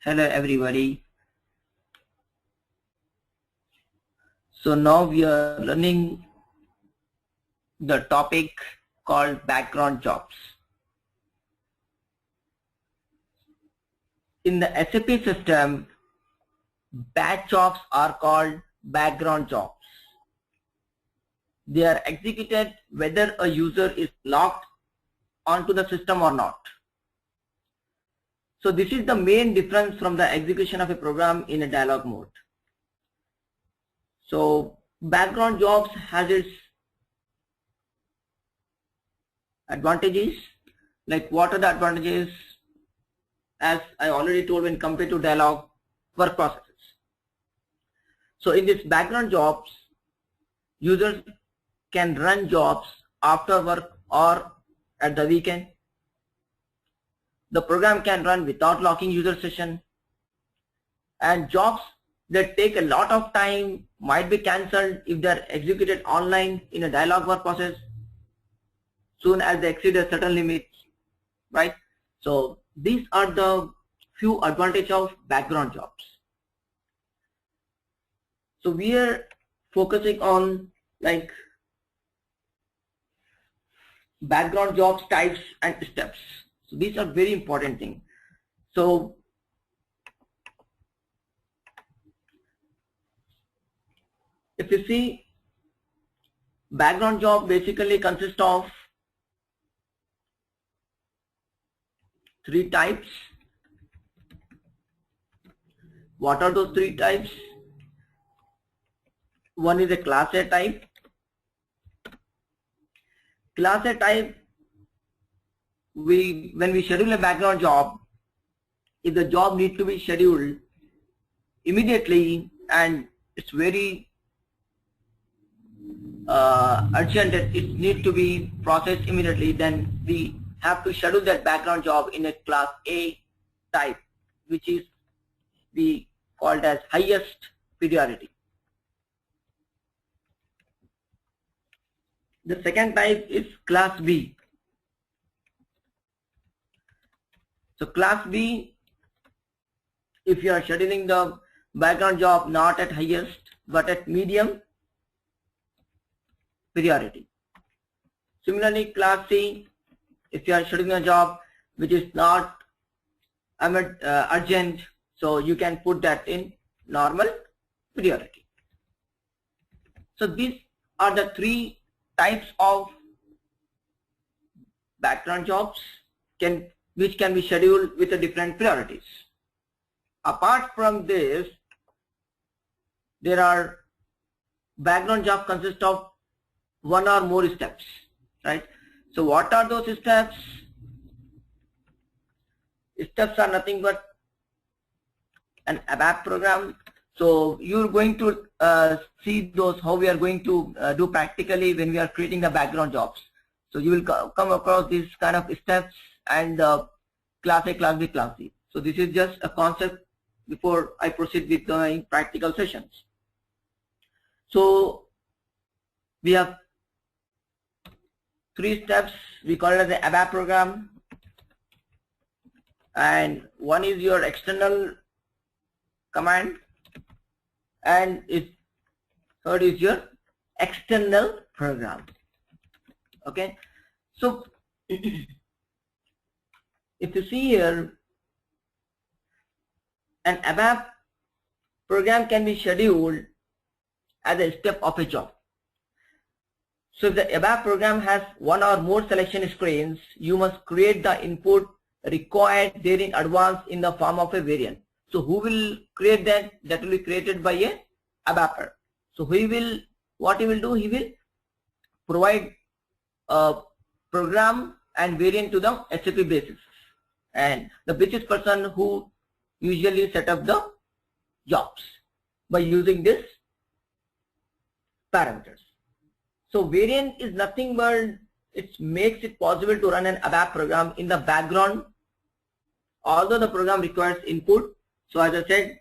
Hello everybody. So now we are learning the topic called background jobs. In the SAP system, batch jobs are called background jobs. They are executed whether a user is logged onto the system or not. So this is the main difference from the execution of a program in a dialog mode. So background jobs has its advantages. Like what are the advantages? As I already told, when compared to dialog work processes. So in this background jobs, users can run jobs after work or at the weekend. The program can run without locking user session, and jobs that take a lot of time might be cancelled if they are executed online in a dialog work process soon as they exceed a certain limit, right? So these are the few advantages of background jobs. So we are focusing on like background jobs types and steps. So these are very important things. So if you see, background job basically consists of 3 types. What are those 3 types? One is a class A type. Class A type, when we schedule a background job, if the job needs to be scheduled immediately and it's very urgent that it needs to be processed immediately, then we have to schedule that background job in a class A type, which is we called as highest priority. The second type is class B. So class B, if you are scheduling the background job not at highest but at medium priority. Similarly, class C, if you are scheduling a job which is not urgent, so you can put that in normal priority. So these are the 3 types of background jobs which can be scheduled with the different priorities. Apart from this, there are background jobs consist of 1 or more steps, right? So what are those steps? Steps are nothing but an ABAP program. So you're going to see those how we are going to do practically when we are creating the background jobs. So you will come across these kind of steps and class A, class B, class C. So this is just a concept before I proceed with the practical sessions. So we have 3 steps. We call it as the ABAP program, and one is your external command, and third is your external program. Okay, so if you see here, an ABAP program can be scheduled as a step of a job. So if the ABAP program has 1 or more selection screens, you must create the input required there in advance in the form of a variant. So who will create that? That will be created by a ABAPer. So what he will do, he will provide a program and variant to the SAP basis, and the basis person who usually set up the jobs by using this parameters. So variant is nothing but it makes it possible to run an ABAP program in the background, although the program requires input. So as I said,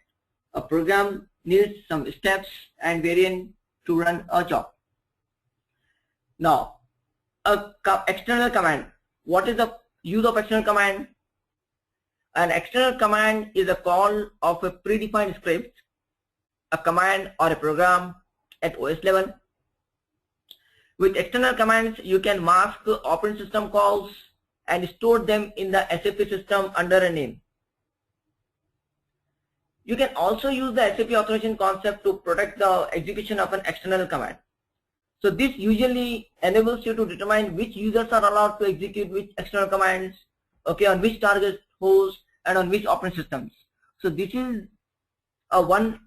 a program needs some steps and variant to run a job. Now, external command. What is the use of external command? An external command is a call of a predefined script, a command or a program at OS level. With external commands, you can mask operating system calls and store them in the SAP system under a name. You can also use the SAP authorization concept to protect the execution of an external command. So this usually enables you to determine which users are allowed to execute which external commands, okay, on which target host and on which operating systems. So this is a one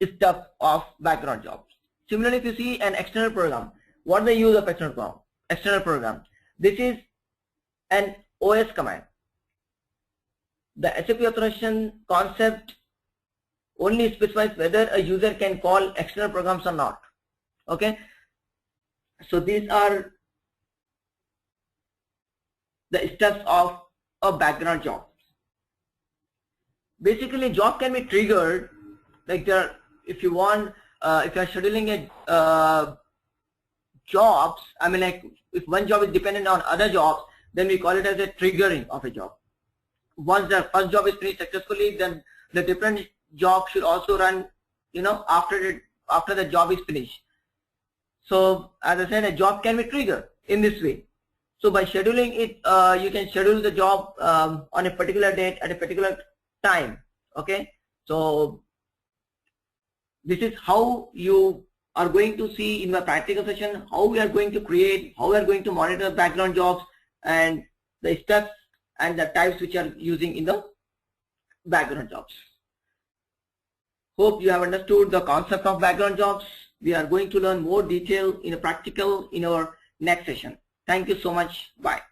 step of background jobs. Similarly, if you see an external program, what is the use of external program? This is an OS command. The SAP authorization concept only specifies whether a user can call external programs or not. Okay, so these are the steps of a background job. Basically, job can be triggered like there. If you want, if you are scheduling a jobs, I mean, like if one job is dependent on other jobs, then we call it as a triggering of a job. Once the first job is finished successfully, then the different job should also run, you know, after the job is finished. So as I said, a job can be triggered in this way. So by scheduling it, you can schedule the job on a particular date at a particular time. Okay, so this is how you are going to see in the practical session how we are going to create, how we are going to monitor background jobs and the steps and the types which are using in the background jobs. Hope you have understood the concept of background jobs. We are going to learn more detail in a practical in our next session. Thank you so much. Bye.